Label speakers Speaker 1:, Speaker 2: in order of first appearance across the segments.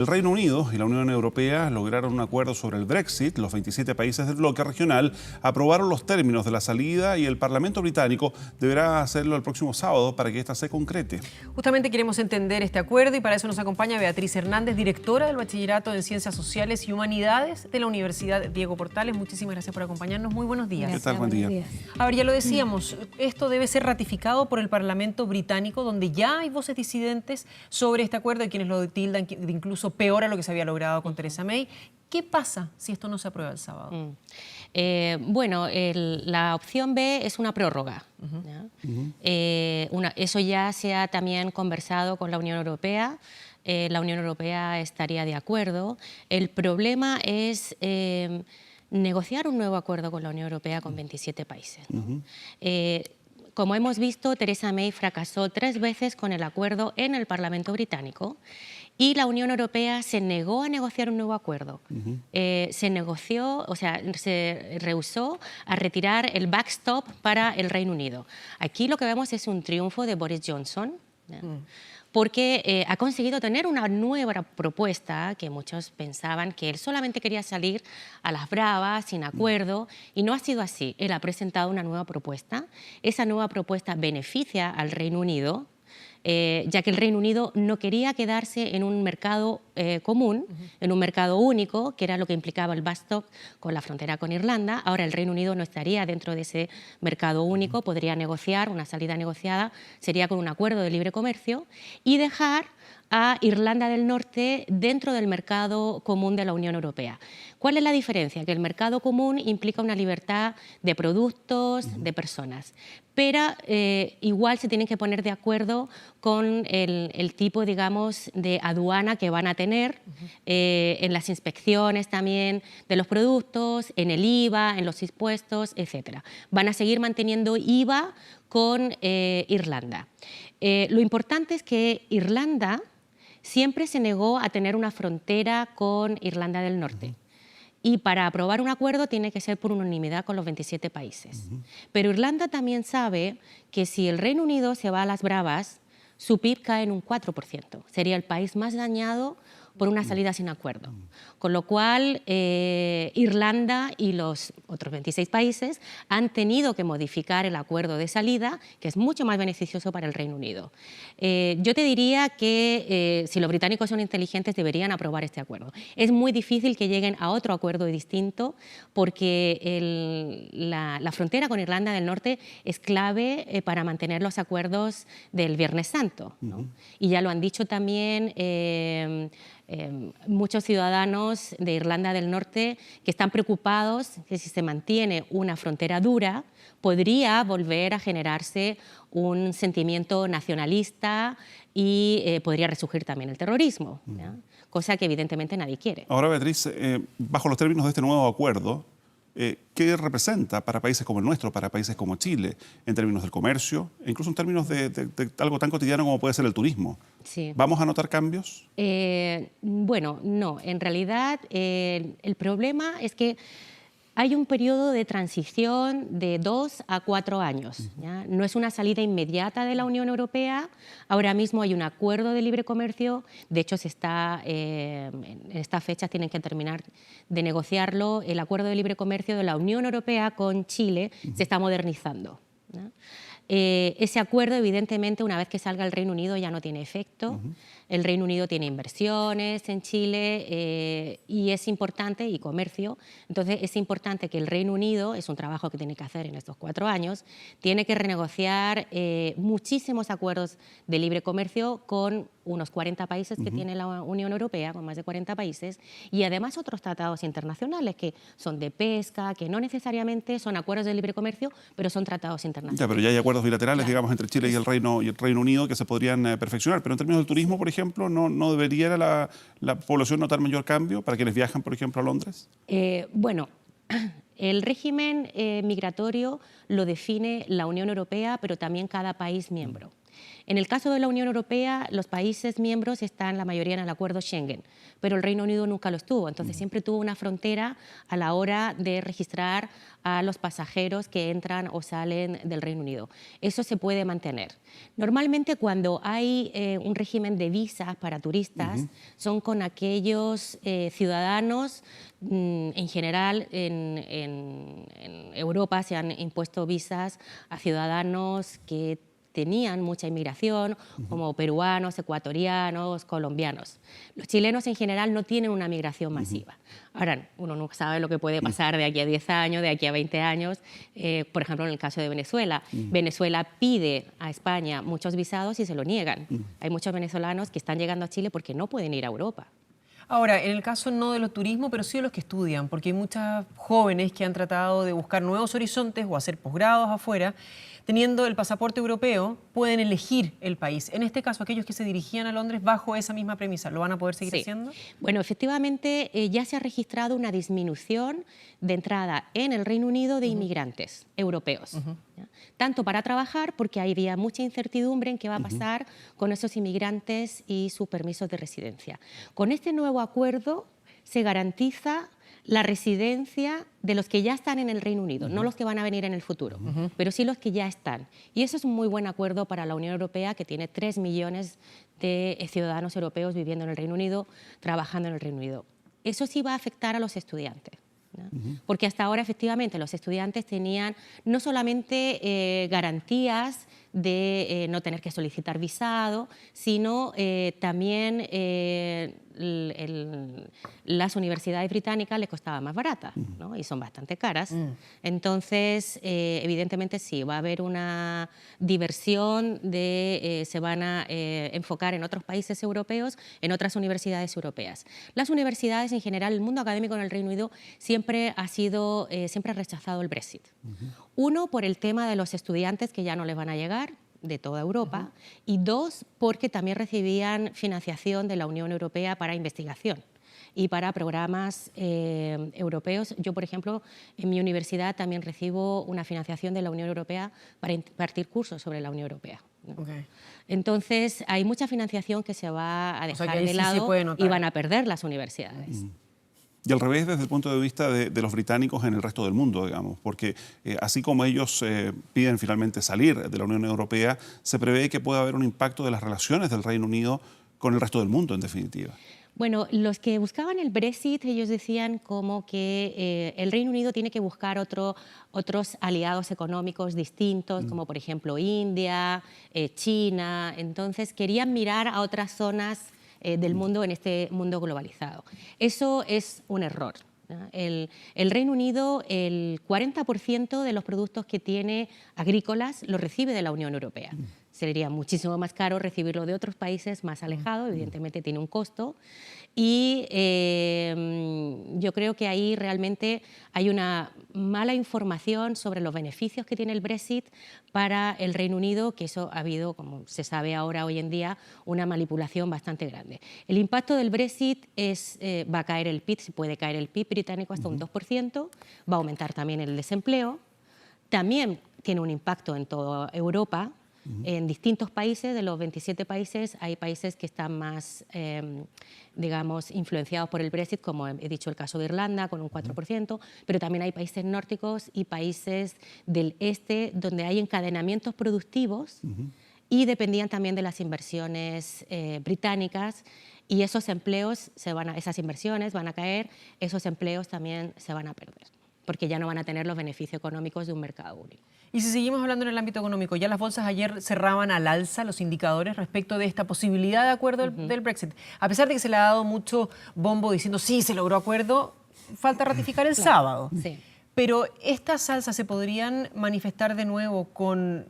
Speaker 1: El Reino Unido y la Unión Europea lograron un acuerdo sobre el Brexit. Los 27 países del bloque regional aprobaron los términos de la salida y el Parlamento británico deberá hacerlo el próximo sábado para que ésta se concrete.
Speaker 2: Justamente queremos entender este acuerdo y para eso nos acompaña Beatriz Hernández, directora del Bachillerato en Ciencias Sociales y Humanidades de la Universidad Diego Portales. Muchísimas gracias por acompañarnos. Muy buenos días.
Speaker 1: ¿Qué tal? Buen día.
Speaker 2: A ver, ya lo decíamos, esto debe ser ratificado por el Parlamento británico, donde ya hay voces disidentes sobre este acuerdo y quienes lo tildan de incluso peor a lo que se había logrado con Theresa May. ¿Qué pasa si esto no se aprueba el sábado?
Speaker 3: La opción B es una prórroga. Eso ya se ha también conversado con la Unión Europea. La Unión Europea estaría de acuerdo. El problema es negociar un nuevo acuerdo con la Unión Europea con 27 países. Como hemos visto, Theresa May fracasó 3 veces con el acuerdo en el Parlamento británico y la Unión Europea se negó a negociar un nuevo acuerdo. Se rehusó a retirar el backstop para el Reino Unido. Aquí lo que vemos es un triunfo de Boris Johnson, porque ha conseguido tener una nueva propuesta que muchos pensaban que él solamente quería salir a las bravas, sin acuerdo, y no ha sido así. Él ha presentado una nueva propuesta. Esa nueva propuesta beneficia al Reino Unido, ya que el Reino Unido no quería quedarse en un mercado común, en un mercado único, que era lo que implicaba el backstop con la frontera con Irlanda. Ahora el Reino Unido no estaría dentro de ese mercado único, podría negociar, una salida negociada sería con un acuerdo de libre comercio y dejar a Irlanda del Norte dentro del mercado común de la Unión Europea. ¿Cuál es la diferencia? Que el mercado común implica una libertad de productos, de personas, pero igual se tienen que poner de acuerdo con el tipo, digamos, de aduana que van a tener en las inspecciones también de los productos, en el IVA, en los impuestos, etc. Van a seguir manteniendo IVA con Irlanda. Lo importante es que Irlanda siempre se negó a tener una frontera con Irlanda del Norte. Y para aprobar un acuerdo tiene que ser por unanimidad con los 27 países. Pero Irlanda también sabe que si el Reino Unido se va a las bravas, su PIB cae en un 4%. Sería el país más dañado por una salida sin acuerdo. Con lo cual, Irlanda y los otros 26 países han tenido que modificar el acuerdo de salida, que es mucho más beneficioso para el Reino Unido. Yo te diría que si los británicos son inteligentes deberían aprobar este acuerdo. Es muy difícil que lleguen a otro acuerdo distinto porque la frontera con Irlanda del Norte es clave para mantener los acuerdos del Viernes Santo, ¿no? Y ya lo han dicho también muchos ciudadanos de Irlanda del Norte que están preocupados que si se mantiene una frontera dura podría volver a generarse un sentimiento nacionalista y podría resurgir también el terrorismo, ¿no? Cosa que evidentemente nadie quiere.
Speaker 1: Ahora, Beatriz, bajo los términos de este nuevo acuerdo, ¿qué representa para países como el nuestro, para países como Chile, en términos del comercio, e incluso en términos de algo tan cotidiano como puede ser el turismo?
Speaker 3: Sí.
Speaker 1: ¿Vamos a notar cambios?
Speaker 3: Bueno, no. En realidad, el problema es que hay un periodo de transición de 2 a 4 años. ¿Ya? No es una salida inmediata de la Unión Europea. Ahora mismo hay un acuerdo de libre comercio. De hecho, en estas fechas tienen que terminar de negociarlo. El acuerdo de libre comercio de la Unión Europea con Chile se está modernizando, ¿no? Ese acuerdo, evidentemente, una vez que salga el Reino Unido ya no tiene efecto. El Reino Unido tiene inversiones en Chile y es importante, y comercio, entonces es importante que el Reino Unido, es un trabajo que tiene que hacer en estos 4 años, tiene que renegociar muchísimos acuerdos de libre comercio con unos 40 países que tiene la Unión Europea, con más de 40 países, y además otros tratados internacionales que son de pesca, que no necesariamente son acuerdos de libre comercio, pero son tratados internacionales.
Speaker 1: Ya, pero ya hay acuerdos bilaterales,
Speaker 3: Claro,
Speaker 1: digamos, entre Chile y el Reino Unido que se podrían perfeccionar. Pero en términos del turismo, por ejemplo, ¿no debería la población notar mayor cambio para quienes viajan, por ejemplo, a Londres?
Speaker 3: Bueno, el régimen migratorio lo define la Unión Europea, pero también cada país miembro. En el caso de la Unión Europea, los países miembros están la mayoría en el acuerdo Schengen, pero el Reino Unido nunca lo estuvo, entonces siempre tuvo una frontera a la hora de registrar a los pasajeros que entran o salen del Reino Unido. Eso se puede mantener. Normalmente cuando hay un régimen de visas para turistas, son con aquellos ciudadanos, en general en Europa se han impuesto visas a ciudadanos que tenían mucha inmigración, como peruanos, ecuatorianos, colombianos. Los chilenos en general no tienen una migración masiva. Ahora, uno no sabe lo que puede pasar de aquí a 10 años, de aquí a 20 años. Por ejemplo, en el caso de Venezuela. Venezuela pide a España muchos visados y se lo niegan. Hay muchos venezolanos que están llegando a Chile porque no pueden ir a Europa.
Speaker 2: Ahora, en el caso no de los turismo, pero sí de los que estudian, porque hay muchas jóvenes que han tratado de buscar nuevos horizontes o hacer posgrados afuera. Teniendo el pasaporte europeo, pueden elegir el país. En este caso, aquellos que se dirigían a Londres bajo esa misma premisa, ¿lo van a poder seguir haciendo?
Speaker 3: Bueno, efectivamente ya se ha registrado una disminución de entrada en el Reino Unido de inmigrantes europeos. ¿Ya? Tanto para trabajar, porque había mucha incertidumbre en qué va a pasar con esos inmigrantes y sus permisos de residencia. Con este nuevo acuerdo se garantiza la residencia de los que ya están en el Reino Unido, no los que van a venir en el futuro, pero sí los que ya están. Y eso es un muy buen acuerdo para la Unión Europea, que tiene 3 millones de ciudadanos europeos viviendo en el Reino Unido, trabajando en el Reino Unido. Eso sí va a afectar a los estudiantes, ¿no? Porque hasta ahora, efectivamente, los estudiantes tenían no solamente garantías de no tener que solicitar visado, sino también las universidades británicas les costaban más baratas, ¿no? Y son bastante caras. Entonces, evidentemente sí, va a haber una diversión se van a enfocar en otros países europeos, en otras universidades europeas. Las universidades en general, el mundo académico en el Reino Unido siempre ha rechazado el Brexit. Uno, por el tema de los estudiantes que ya no les van a llegar de toda Europa, y dos, porque también recibían financiación de la Unión Europea para investigación y para programas europeos. Yo, por ejemplo, en mi universidad también recibo una financiación de la Unión Europea para impartir cursos sobre la Unión Europea, ¿no? Entonces, hay mucha financiación que se va a dejar de lado y van a perder las universidades.
Speaker 1: Y al revés desde el punto de vista de los británicos en el resto del mundo, digamos, porque así como ellos piden finalmente salir de la Unión Europea, se prevé que pueda haber un impacto de las relaciones del Reino Unido con el resto del mundo, en definitiva.
Speaker 3: Bueno, los que buscaban el Brexit, ellos decían como que el Reino Unido tiene que buscar otros aliados económicos distintos, como por ejemplo India, China. Entonces querían mirar a otras zonas del mundo en este mundo globalizado. Eso es un error, ¿no? El Reino Unido, el 40% de los productos que tiene agrícolas los recibe de la Unión Europea. Sería muchísimo más caro recibirlo de otros países más alejados, evidentemente tiene un costo. Y yo creo que ahí realmente hay una mala información sobre los beneficios que tiene el Brexit para el Reino Unido, que eso ha habido, como se sabe ahora hoy en día, una manipulación bastante grande. El impacto del Brexit va a caer el PIB, se puede caer el PIB británico hasta un 2%, va a aumentar también el desempleo, también tiene un impacto en toda Europa. En distintos países, de los 27 países, hay países que están más, digamos, influenciados por el Brexit, como he dicho el caso de Irlanda, con un 4%, pero también hay países nórdicos y países del este donde hay encadenamientos productivos y dependían también de las inversiones británicas, y esos empleos, esas inversiones van a caer, esos empleos también se van a perder, porque ya no van a tener los beneficios económicos de un mercado único.
Speaker 2: Y si seguimos hablando en el ámbito económico, ya las bolsas ayer cerraban al alza los indicadores respecto de esta posibilidad de acuerdo del Brexit. A pesar de que se le ha dado mucho bombo diciendo sí, se logró acuerdo, falta ratificar el sábado.
Speaker 3: Sí.
Speaker 2: Pero estas alzas se podrían manifestar de nuevo con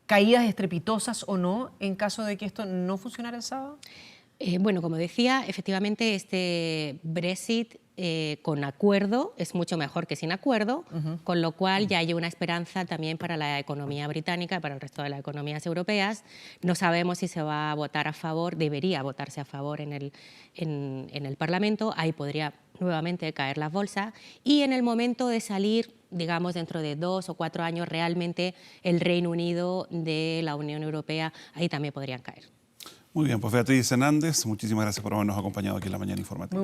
Speaker 2: caídas estrepitosas o no en caso de que esto no funcionara el sábado.
Speaker 3: Bueno, como decía, efectivamente este Brexit con acuerdo es mucho mejor que sin acuerdo, con lo cual ya hay una esperanza también para la economía británica y para el resto de las economías europeas. No sabemos si se va a votar a favor, debería votarse a favor en el Parlamento, ahí podría nuevamente caer las bolsas, y en el momento de salir digamos, dentro de 2 o 4 años realmente el Reino Unido de la Unión Europea, ahí también podrían caer.
Speaker 1: Muy bien, pues Beatriz Hernández, muchísimas gracias por habernos acompañado aquí en la Mañana Informativa.